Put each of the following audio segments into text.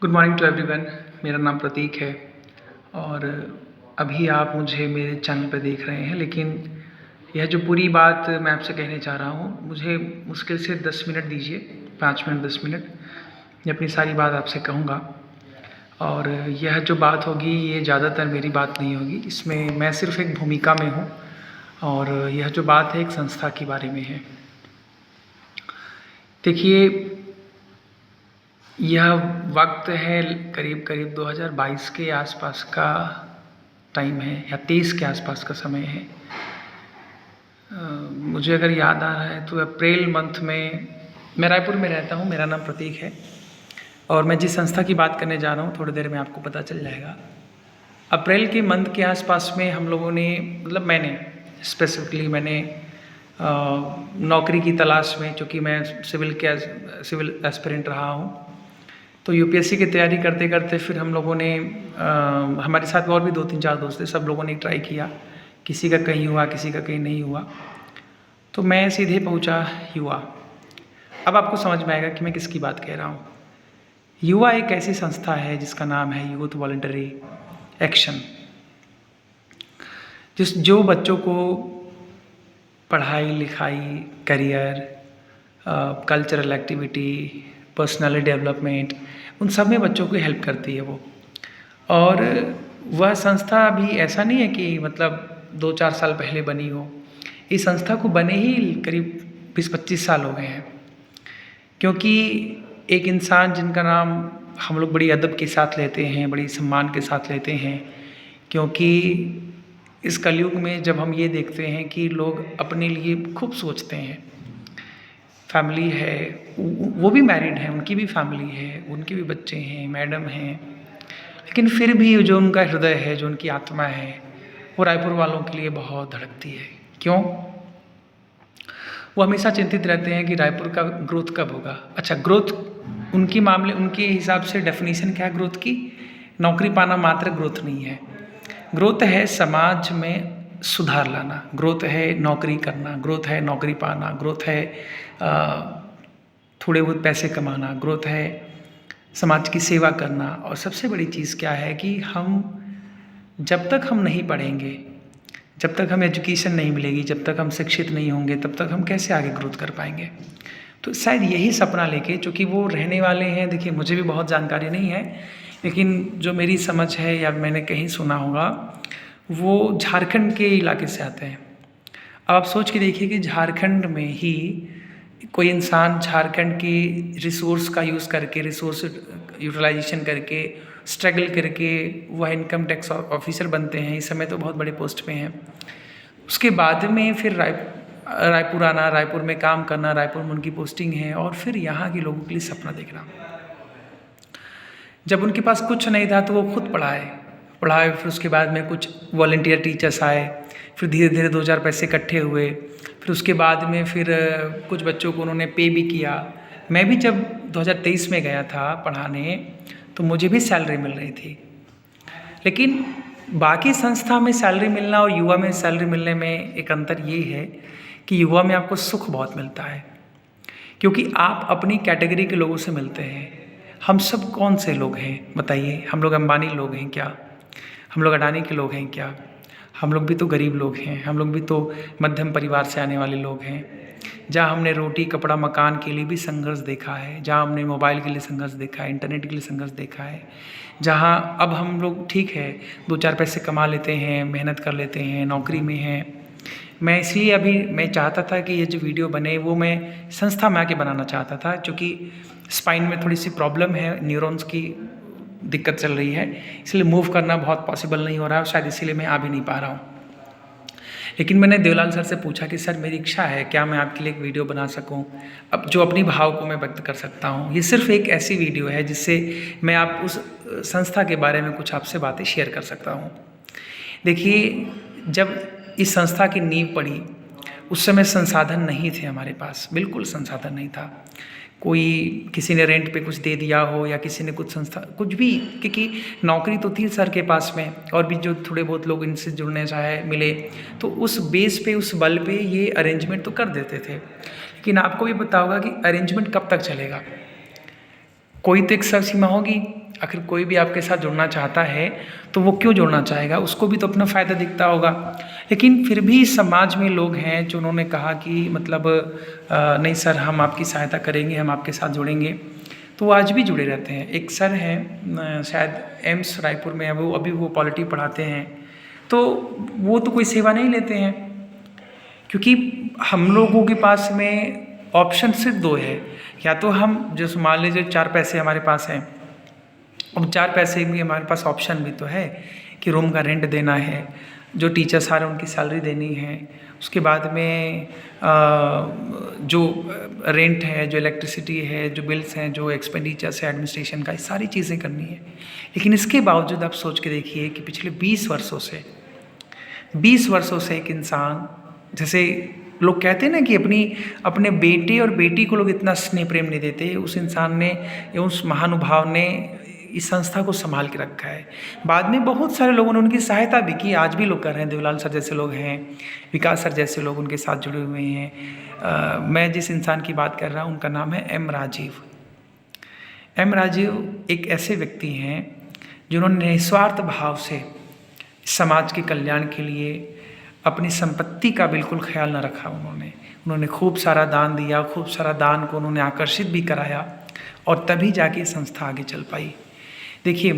Good morning to everyone. मेरा नाम प्रतीक है और अभी आप मुझे मेरे चैनल पे देख रहे हैं, लेकिन यह जो पूरी बात मैं आपसे कहने चाह रहा हूँ, मुझे मुश्किल से 10 मिनट दीजिए, 5 मिनट 10 मिनट। मैं अपनी सारी बात आपसे कहूँगा और यह जो बात होगी ये ज़्यादातर मेरी बात नहीं होगी, इसमें मैं सिर्फ एक भूमिका में हूँ और यह जो बात है एक संस्था के बारे में है। देखिए, यह वक्त है करीब करीब 2022 के आसपास का टाइम है या 23 के आसपास का समय है। मुझे अगर याद आ रहा है तो अप्रैल मंथ में, मैं रायपुर में रहता हूँ, मेरा नाम प्रतीक है और मैं जिस संस्था की बात करने जा रहा हूँ थोड़ी देर में आपको पता चल जाएगा। अप्रैल के मंथ के आसपास में हम लोगों ने, मतलब मैंने स्पेसिफिकली नौकरी की तलाश में, चूँकि मैं सिविल एस्पिरेंट रहा हूँ, तो यूपीएससी की तैयारी करते करते फिर हम लोगों ने, हमारे साथ और भी 2-3-4 दोस्त थे, सब लोगों ने ट्राई किया। किसी का कहीं हुआ, किसी का कहीं नहीं हुआ, तो मैं सीधे पहुंचा युवा। अब आपको समझ में आएगा कि मैं किसकी बात कह रहा हूँ। युवा एक ऐसी संस्था है जिसका नाम है यूथ वॉलंटरी एक्शन, जो बच्चों को पढ़ाई लिखाई, career, cultural activity, personality development, उन सब में बच्चों को हेल्प करती है वो। और वह संस्था अभी ऐसा नहीं है कि मतलब 2-4 साल पहले बनी हो। इस संस्था को बने ही करीब 20-25 साल हो गए हैं, क्योंकि एक इंसान जिनका नाम हम लोग बड़ी अदब के साथ लेते हैं, बड़ी सम्मान के साथ लेते हैं, क्योंकि इस कलयुग में जब हम ये देखते हैं कि लोग अपने लिए खूब सोचते हैं, फैमिली है, वो भी मैरिड है, उनकी भी फैमिली है, उनके भी बच्चे हैं, मैडम हैं, लेकिन फिर भी जो उनका हृदय है, जो उनकी आत्मा है, वो रायपुर वालों के लिए बहुत धड़कती है। क्यों? वो हमेशा चिंतित रहते हैं कि रायपुर का ग्रोथ कब होगा। अच्छा, ग्रोथ उनके हिसाब से डेफिनेशन क्या है ग्रोथ की? नौकरी पाना मात्र ग्रोथ नहीं है। ग्रोथ है समाज में सुधार लाना, ग्रोथ है नौकरी करना, ग्रोथ है नौकरी पाना, ग्रोथ है थोड़े बहुत पैसे कमाना, ग्रोथ है समाज की सेवा करना। और सबसे बड़ी चीज़ क्या है कि जब तक हम नहीं पढ़ेंगे, जब तक हमें एजुकेशन नहीं मिलेगी, जब तक हम शिक्षित नहीं होंगे, तब तक हम कैसे आगे ग्रोथ कर पाएंगे। तो शायद यही सपना लेके, चूँकि वो रहने वाले हैं, देखिए मुझे भी बहुत जानकारी नहीं है, लेकिन जो मेरी समझ है या मैंने कहीं सुना होगा, वो झारखंड के इलाके से आते हैं। अब आप सोच के देखिए कि झारखंड में ही कोई इंसान झारखंड की रिसोर्स का यूज़ करके, रिसोर्स यूटिलाइजेशन करके, स्ट्रगल करके वह इनकम टैक्स ऑफिसर बनते हैं। इस समय तो बहुत बड़े पोस्ट पे हैं। उसके बाद में फिर रायपुर आना, रायपुर में काम करना, रायपुर में उनकी पोस्टिंग है, और फिर यहाँ के लोगों के लिए सपना देखना। जब उनके पास कुछ नहीं था तो वो खुद पढ़ाए, फिर उसके बाद में कुछ वॉलंटियर टीचर्स आए, फिर धीरे धीरे 2-4 पैसे इकट्ठे हुए, फिर उसके बाद में फिर कुछ बच्चों को उन्होंने पे भी किया। मैं भी जब 2023 में गया था पढ़ाने, तो मुझे भी सैलरी मिल रही थी, लेकिन बाकी संस्था में सैलरी मिलना और युवा में सैलरी मिलने में एक अंतर ये है कि युवा में आपको सुख बहुत मिलता है, क्योंकि आप अपनी कैटेगरी के लोगों से मिलते हैं। हम सब कौन से लोग हैं बताइए? हम लोग अंबानी लोग हैं क्या? हम लोग अडानी के लोग हैं क्या? हम लोग भी तो गरीब लोग हैं, हम लोग भी तो मध्यम परिवार से आने वाले लोग हैं, जहाँ हमने रोटी कपड़ा मकान के लिए भी संघर्ष देखा है, जहाँ हमने मोबाइल के लिए संघर्ष देखा है, इंटरनेट के लिए संघर्ष देखा है, जहाँ अब हम लोग ठीक है 2-4 पैसे कमा लेते हैं, मेहनत कर लेते हैं, नौकरी में हैं। मैं इसलिए अभी मैं चाहता था कि ये जो वीडियो बने वो मैं संस्था में आके बनाना चाहता था, क्योंकि स्पाइन में थोड़ी सी प्रॉब्लम है, न्यूरॉन्स की दिक्कत चल रही है, इसलिए मूव करना बहुत पॉसिबल नहीं हो रहा है, शायद इसीलिए मैं आ भी नहीं पा रहा हूँ। लेकिन मैंने देवलाल सर से पूछा कि सर मेरी इच्छा है, क्या मैं आपके लिए एक वीडियो बना सकूं, अब जो अपनी भाव को मैं व्यक्त कर सकता हूं। ये सिर्फ एक ऐसी वीडियो है जिससे मैं आप उस संस्था के बारे में कुछ आपसे बातें शेयर कर सकता हूं। देखिए, जब इस संस्था की नींव पड़ी उस समय संसाधन नहीं थे हमारे पास, बिल्कुल संसाधन नहीं था। कोई किसी ने रेंट पे कुछ दे दिया हो या किसी ने कुछ संस्था कुछ भी, क्योंकि नौकरी तो थी सर के पास में, और भी जो थोड़े बहुत लोग इनसे जुड़ने चाहे मिले, तो उस बेस पे, उस बल पे ये अरेंजमेंट तो कर देते थे। लेकिन आपको भी पता होगा कि अरेंजमेंट कब तक चलेगा, कोई तो एक समय सीमा होगी। आखिर कोई भी आपके साथ जुड़ना चाहता है तो वो क्यों जुड़ना चाहेगा, उसको भी तो अपना फ़ायदा दिखता होगा। लेकिन फिर भी समाज में लोग हैं जो उन्होंने कहा कि मतलब नहीं सर हम आपकी सहायता करेंगे, हम आपके साथ जुड़ेंगे, तो वो आज भी जुड़े रहते हैं। एक सर हैं शायद एम्स रायपुर में, वो अभी वो पॉलिटी पढ़ाते हैं, तो वो तो कोई सेवा नहीं लेते हैं, क्योंकि हम लोगों के पास में ऑप्शन सिर्फ दो है। या तो हम जैसे मान लीजिए 4 पैसे हमारे पास हैं, अब 4 पैसे भी हमारे पास ऑप्शन भी तो है कि रूम का रेंट देना है, जो टीचर्स आ रहे हैं उनकी सैलरी देनी है, उसके बाद में जो रेंट है, जो इलेक्ट्रिसिटी है, जो बिल्स हैं, जो एक्सपेंडिचर्स है एडमिनिस्ट्रेशन का, ये सारी चीज़ें करनी है। लेकिन इसके बावजूद आप सोच के देखिए कि पिछले 20 वर्षों से एक इंसान, जैसे लोग कहते हैं ना कि अपने बेटे और बेटी को लोग इतना स्नेह प्रेम नहीं देते, उस इंसान ने या उस महानुभाव ने इस संस्था को संभाल के रखा है। बाद में बहुत सारे लोगों ने उनकी सहायता भी की, आज भी लोग कर रहे हैं। देवलाल सर जैसे लोग हैं, विकास सर जैसे लोग उनके साथ जुड़े हुए हैं। मैं जिस इंसान की बात कर रहा हूँ उनका नाम है एम राजीव। एम राजीव एक ऐसे व्यक्ति हैं जिन्होंने निस्वार्थ भाव से समाज के कल्याण के लिए अपनी संपत्ति का बिल्कुल ख्याल न रखा। उन्होंने खूब सारा दान दिया, खूब सारा दान को उन्होंने आकर्षित भी कराया, और तभी जाके संस्था आगे चल पाई। देखिए,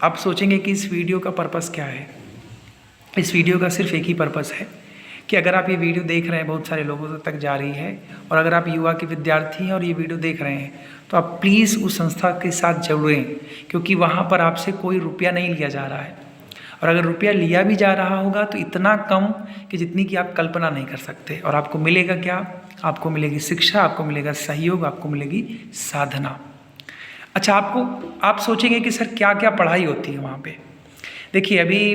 आप सोचेंगे कि इस वीडियो का पर्पस क्या है। इस वीडियो का सिर्फ एक ही पर्पस है कि अगर आप ये वीडियो देख रहे हैं, बहुत सारे लोगों तक जा रही है, और अगर आप युवा के विद्यार्थी हैं और ये वीडियो देख रहे हैं, तो आप प्लीज़ उस संस्था के साथ जुड़ें, क्योंकि वहाँ पर आपसे कोई रुपया नहीं लिया जा रहा है, और अगर रुपया लिया भी जा रहा होगा तो इतना कम कि जितनी कि आप कल्पना नहीं कर सकते। और आपको मिलेगा क्या? आपको मिलेगी शिक्षा, आपको मिलेगा सहयोग, आपको मिलेगी साधना। अच्छा, आप सोचेंगे कि सर क्या क्या पढ़ाई होती है वहाँ पे। देखिए, अभी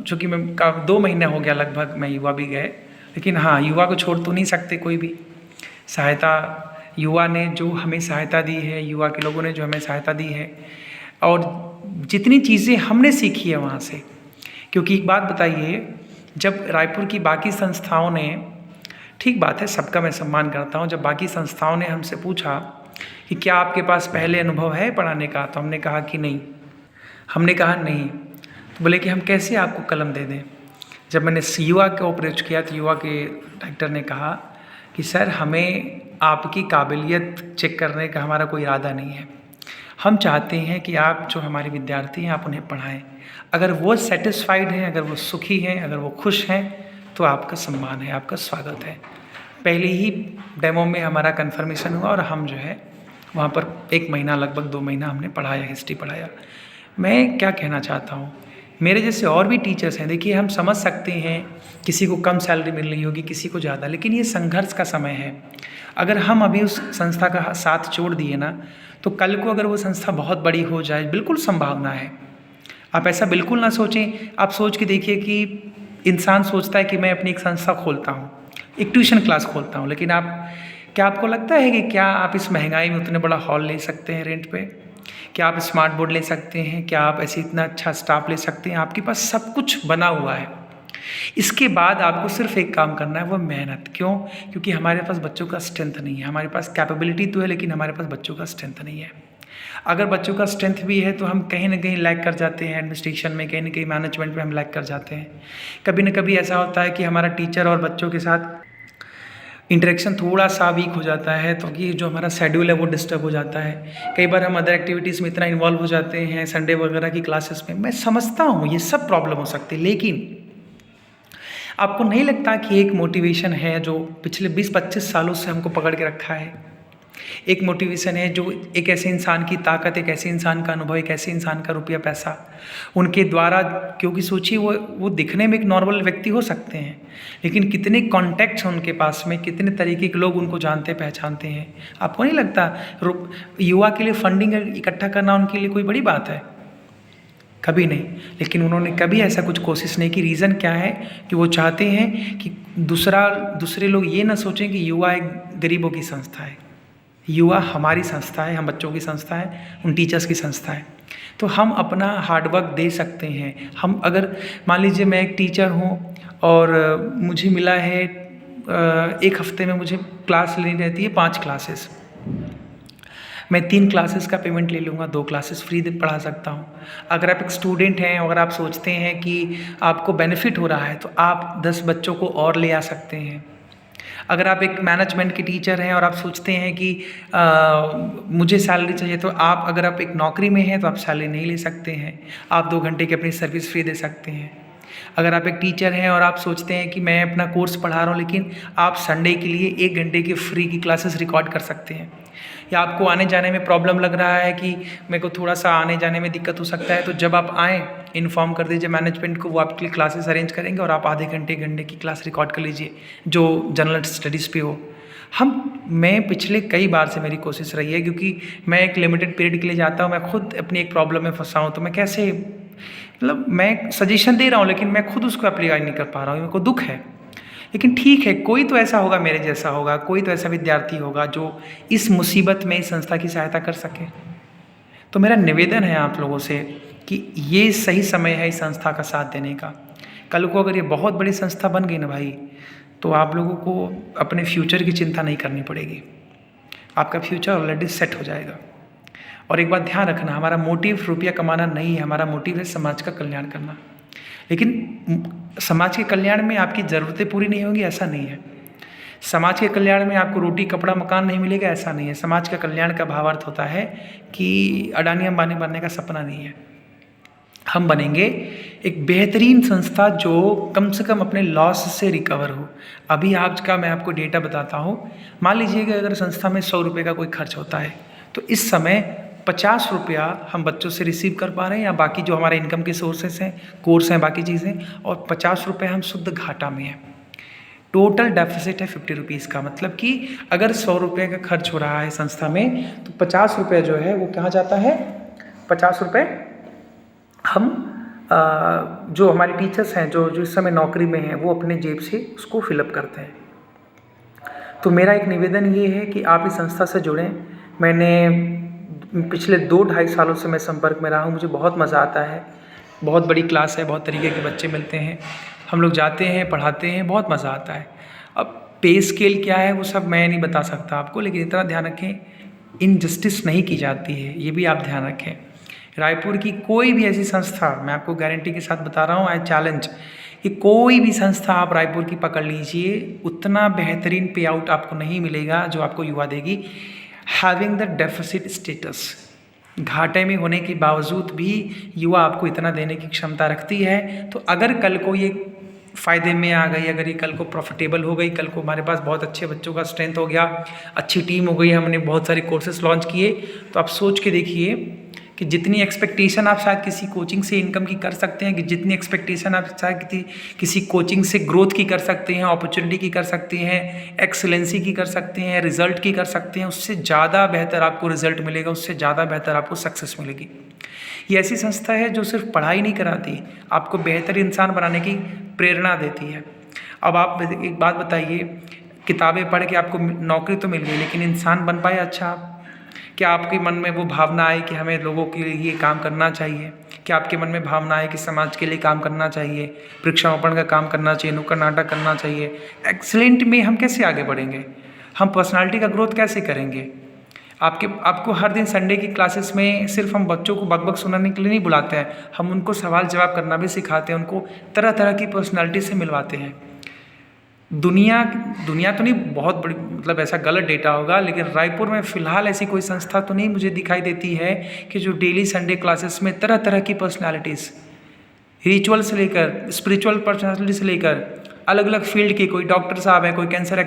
चूँकि मैं 2 महीने हो गया लगभग, मैं युवा भी गए, लेकिन हाँ, युवा को छोड़ तो नहीं सकते कोई भी। सहायता युवा ने जो हमें सहायता दी है, युवा के लोगों ने जो हमें सहायता दी है, और जितनी चीज़ें हमने सीखी है वहाँ से। क्योंकि एक बात बताइए, जब रायपुर की बाकी संस्थाओं ने, ठीक बात है सबका मैं सम्मान करता हूँ, जब बाकी संस्थाओं ने हमसे पूछा कि क्या आपके पास पहले अनुभव है पढ़ाने का, तो हमने कहा कि नहीं। हमने कहा नहीं, तो बोले कि हम कैसे आपको कलम दे दें। जब मैंने युवा को अप्रोच किया तो युवा के डायरेक्टर ने कहा कि सर हमें आपकी काबिलियत चेक करने का हमारा कोई इरादा नहीं है, हम चाहते हैं कि आप जो हमारे विद्यार्थी हैं आप उन्हें पढ़ाएं। अगर वो सेटिस्फाइड हैं, अगर वो सुखी हैं, अगर वो खुश हैं, तो आपका सम्मान है, आपका स्वागत है। पहले ही डेमो में हमारा कन्फर्मेशन हुआ और हम जो है वहाँ पर 1 महीना, लगभग 2 महीना हमने पढ़ाया, हिस्ट्री पढ़ाया। मैं क्या कहना चाहता हूँ, मेरे जैसे और भी टीचर्स हैं। देखिए, हम समझ सकते हैं किसी को कम सैलरी मिल रही होगी, किसी को ज़्यादा, लेकिन ये संघर्ष का समय है। अगर हम अभी उस संस्था का साथ छोड़ दिए ना, तो कल को अगर वो संस्था बहुत बड़ी हो जाए, बिल्कुल संभावना है। आप ऐसा बिल्कुल ना सोचें। आप सोच के देखिए कि इंसान सोचता है कि मैं अपनी एक संस्था खोलता हूँ, एक ट्यूशन क्लास खोलता हूँ, लेकिन क्या आपको लगता है कि क्या आप इस महंगाई में उतने बड़ा हॉल ले सकते हैं रेंट पे? क्या आप स्मार्ट बोर्ड ले सकते हैं? क्या आप ऐसे इतना अच्छा स्टाफ ले सकते हैं? आपके पास सब कुछ बना हुआ है। इसके बाद आपको सिर्फ एक काम करना है, वो मेहनत। क्यों? क्योंकि हमारे पास बच्चों का स्ट्रेंथ नहीं है। हमारे पास कैपेबिलिटी तो है, लेकिन हमारे पास बच्चों का स्ट्रेंथ नहीं है। अगर बच्चों का स्ट्रेंथ भी है तो हम कहीं ना कहीं लैग कर जाते हैं एडमिनिस्ट्रेशन में, कहीं ना कहीं मैनेजमेंट में हम लैग कर जाते हैं। कभी ना कभी ऐसा होता है कि हमारा टीचर और बच्चों के साथ इंटरेक्शन थोड़ा सा वीक हो जाता है, तो कि जो हमारा शेड्यूल है वो डिस्टर्ब हो जाता है। कई बार हम अदर एक्टिविटीज़ में इतना इन्वॉल्व हो जाते हैं, संडे वगैरह की क्लासेस में। मैं समझता हूँ ये सब प्रॉब्लम हो सकती है, लेकिन आपको नहीं लगता कि एक मोटिवेशन है जो पिछले 20-25 सालों से हमको पकड़ के रखा है? एक मोटिवेशन है जो एक ऐसे इंसान की ताकत, एक ऐसे इंसान का अनुभव, एक ऐसे इंसान का रुपया पैसा उनके द्वारा, क्योंकि सोचिए वो दिखने में एक नॉर्मल व्यक्ति हो सकते हैं, लेकिन कितने कॉन्टैक्ट्स हैं उनके पास में, कितने तरीके के लोग उनको जानते पहचानते हैं। आपको नहीं लगता युवा के लिए फंडिंग इकट्ठा करना उनके लिए कोई बड़ी बात है? कभी नहीं। लेकिन उन्होंने कभी ऐसा कुछ कोशिश नहीं की। रीज़न क्या है? कि वो चाहते हैं कि दूसरे लोग ये ना सोचें कि युवा एक गरीबों की संस्था है। युवा हमारी संस्था है, हम बच्चों की संस्था है, उन टीचर्स की संस्था है। तो हम अपना हार्डवर्क दे सकते हैं। हम अगर मान लीजिए मैं एक टीचर हूँ और मुझे मिला है 1 हफ्ते में मुझे क्लास लेनी रहती है 5 क्लासेस। मैं 3 क्लासेस का पेमेंट ले लूँगा, 2 क्लासेस फ्री पढ़ा सकता हूँ। अगर आप एक स्टूडेंट हैं, अगर आप सोचते हैं कि आपको बेनिफिट हो रहा है तो आप 10 बच्चों को और ले आ सकते हैं। अगर आप एक मैनेजमेंट के टीचर हैं और आप सोचते हैं कि मुझे सैलरी चाहिए, तो आप अगर आप एक नौकरी में हैं तो आप सैलरी नहीं ले सकते हैं, आप 2 घंटे की अपनी सर्विस फ्री दे सकते हैं। अगर आप एक टीचर हैं और आप सोचते हैं कि मैं अपना कोर्स पढ़ा रहा हूँ, लेकिन आप संडे के लिए 1 घंटे की फ्री की क्लासेस रिकॉर्ड कर सकते हैं। या आपको आने जाने में प्रॉब्लम लग रहा है कि मेरे को थोड़ा-सा आने जाने में दिक्कत हो सकता है, तो जब आप आएँ, इन्फॉर्म कर दीजिए मैनेजमेंट को, वो आपके लिए क्लासेस अरेंज करेंगे और आप आधे घंटे, 1 घंटे की क्लास रिकॉर्ड कर लीजिए, जो जनरल स्टडीज़ पे हो। मैं पिछले कई बार से मेरी कोशिश रही है, क्योंकि मैं एक लिमिटेड पीरियड के लिए जाता हूँ, मैं खुद अपनी एक प्रॉब्लम में फँसा हूँ, तो मैं कैसे, मतलब मैं सजेशन दे रहा हूँ लेकिन मैं खुद उसको अप्लाई नहीं कर पा रहा हूँ, मेरे को दुःख है। लेकिन ठीक है, कोई तो ऐसा होगा मेरे जैसा होगा, कोई तो ऐसा विद्यार्थी होगा जो इस मुसीबत में इस संस्था की सहायता कर सके। तो मेरा निवेदन है आप लोगों से कि ये सही समय है इस संस्था का साथ देने का। कल को अगर ये बहुत बड़ी संस्था बन गई ना भाई, तो आप लोगों को अपने फ्यूचर की चिंता नहीं करनी पड़ेगी, आपका फ्यूचर ऑलरेडी सेट हो जाएगा। और एक बात ध्यान रखना, हमारा मोटिव रुपया कमाना नहीं है, हमारा मोटिव है समाज का कल्याण करना। लेकिन समाज के कल्याण में आपकी ज़रूरतें पूरी नहीं होंगी ऐसा नहीं है, समाज के कल्याण में आपको रोटी कपड़ा मकान नहीं मिलेगा ऐसा नहीं है। समाज का कल्याण का भावार्थ होता है कि अडानी अंबानी बनने का सपना नहीं है, हम बनेंगे एक बेहतरीन संस्था जो कम से कम अपने लॉस से रिकवर हो। अभी आज का मैं आपको डेटा बताता हूँ, मान लीजिए कि अगर संस्था में 100 रुपये का कोई खर्च होता है, तो इस समय 50 रुपया हम बच्चों से रिसीव कर पा रहे हैं, या बाकी जो हमारे इनकम के सोर्सेस हैं, कोर्स हैं, बाकी चीज़ें, और 50 रुपये हम शुद्ध घाटा में हैं। टोटल डेफिसिट है 50 रुपीज़ का, मतलब कि अगर 100 रुपये का खर्च हो रहा है संस्था में, तो 50 रुपये जो है वो कहाँ जाता है, 50 रुपये हम जो हमारे टीचर्स हैं जो इस समय नौकरी में हैं, वो अपने जेब से उसको फिलअप करते हैं। तो मेरा एक निवेदन ये है कि आप इस संस्था से जुड़ें। मैंने पिछले 2-2.5 सालों से मैं संपर्क में रहा हूँ, मुझे बहुत मज़ा आता है, बहुत बड़ी क्लास है, बहुत तरीके के बच्चे मिलते हैं, हम लोग जाते हैं, पढ़ाते हैं, बहुत मज़ा आता है। अब पे स्केल क्या है वो सब मैं नहीं बता सकता आपको, लेकिन इतना ध्यान रखें, इनजस्टिस नहीं की जाती है, ये भी आप ध्यान रखें। रायपुर की कोई भी ऐसी संस्था, मैं आपको गारंटी के साथ बता रहा हूँ, आई चैलेंज कि कोई भी संस्था आप रायपुर की पकड़ लीजिए, उतना बेहतरीन पे आउट आपको नहीं मिलेगा जो आपको युवा देगी। हैविंग द डेफिसिट स्टेटस, घाटे में होने के बावजूद भी युवा आपको इतना देने की क्षमता रखती है। तो अगर कल को ये फ़ायदे में आ गई, अगर ये कल को प्रॉफिटेबल हो गई, कल को हमारे पास बहुत अच्छे बच्चों का स्ट्रेंथ हो गया, अच्छी टीम हो गई, हमने बहुत सारे कोर्सेज लॉन्च किए, तो आप सोच के देखिए कि जितनी एक्सपेक्टेशन आप शायद किसी कोचिंग से इनकम की कर सकते हैं, कि जितनी एक्सपेक्टेशन आप शायद किसी कोचिंग से ग्रोथ की कर सकते हैं, अपॉर्चुनिटी की कर सकते हैं, एक्सेलेंसी की कर सकते हैं, रिजल्ट की कर सकते हैं, उससे ज़्यादा बेहतर आपको रिजल्ट मिलेगा, उससे ज़्यादा बेहतर आपको सक्सेस मिलेगी। ये ऐसी संस्था है जो सिर्फ पढ़ाई नहीं कराती, आपको बेहतर इंसान बनाने की प्रेरणा देती है। अब आप एक बात बताइए, किताबें पढ़ के आपको नौकरी तो मिल गई, लेकिन इंसान बन पाए अच्छा आप? क्या आपके मन में वो भावना आए कि हमें लोगों के लिए काम करना चाहिए? क्या आपके मन में भावना आए कि समाज के लिए काम करना चाहिए, वृक्षारोपण का काम करना चाहिए, नुक्कड़ नाटक करना चाहिए? एक्सीलेंट में हम कैसे आगे बढ़ेंगे? हम पर्सनालिटी का ग्रोथ कैसे करेंगे? आपको हर दिन संडे की क्लासेस में सिर्फ हम बच्चों को बक सुनाने के लिए नहीं बुलाते हैं, हम उनको सवाल जवाब करना भी सिखाते हैं, उनको तरह तरह की पर्सनालिटी से मिलवाते हैं। दुनिया तो नहीं, बहुत बड़ी, मतलब ऐसा गलत डेटा होगा, लेकिन रायपुर में फ़िलहाल ऐसी कोई संस्था तो नहीं मुझे दिखाई देती है कि जो डेली संडे क्लासेस में तरह तरह की पर्सनालिटीज़, रिचुअल से लेकर स्पिरिचुअल पर्सनालिटी से लेकर अलग अलग फील्ड के, कोई डॉक्टर साहब हैं, कोई कैंसर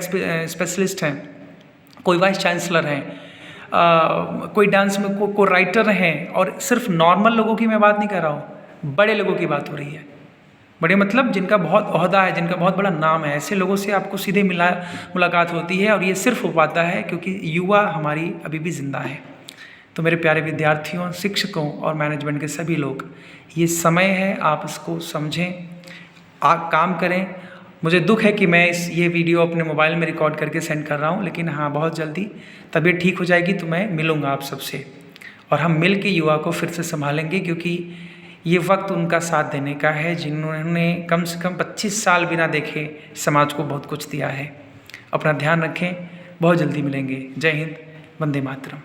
स्पेशलिस्ट हैं, कोई वाइस चांसलर हैं, कोई डांस में को राइटर हैं, और सिर्फ नॉर्मल लोगों की मैं बात नहीं कर रहा हूँ, बड़े लोगों की बात हो रही है। बड़े मतलब जिनका बहुत ओहदा है, जिनका बहुत बड़ा नाम है, ऐसे लोगों से आपको सीधे मुलाकात होती है, और ये सिर्फ हो पाता है क्योंकि युवा हमारी अभी भी ज़िंदा है। तो मेरे प्यारे विद्यार्थियों, शिक्षकों और मैनेजमेंट के सभी लोग, ये समय है, आप इसको समझें, आप काम करें। मुझे दुख है कि मैं ये वीडियो अपने मोबाइल में रिकॉर्ड करके सेंड कर रहा हूँ, लेकिन हाँ, बहुत जल्दी तबीयत ठीक हो जाएगी तो मैं मिलूँगा आप सबसे, और हम मिल के युवा को फिर से संभालेंगे, क्योंकि ये वक्त उनका साथ देने का है जिन्होंने कम से कम 25 साल बिना देखे समाज को बहुत कुछ दिया है। अपना ध्यान रखें, बहुत जल्दी मिलेंगे। जय हिंद, वंदे मातरम।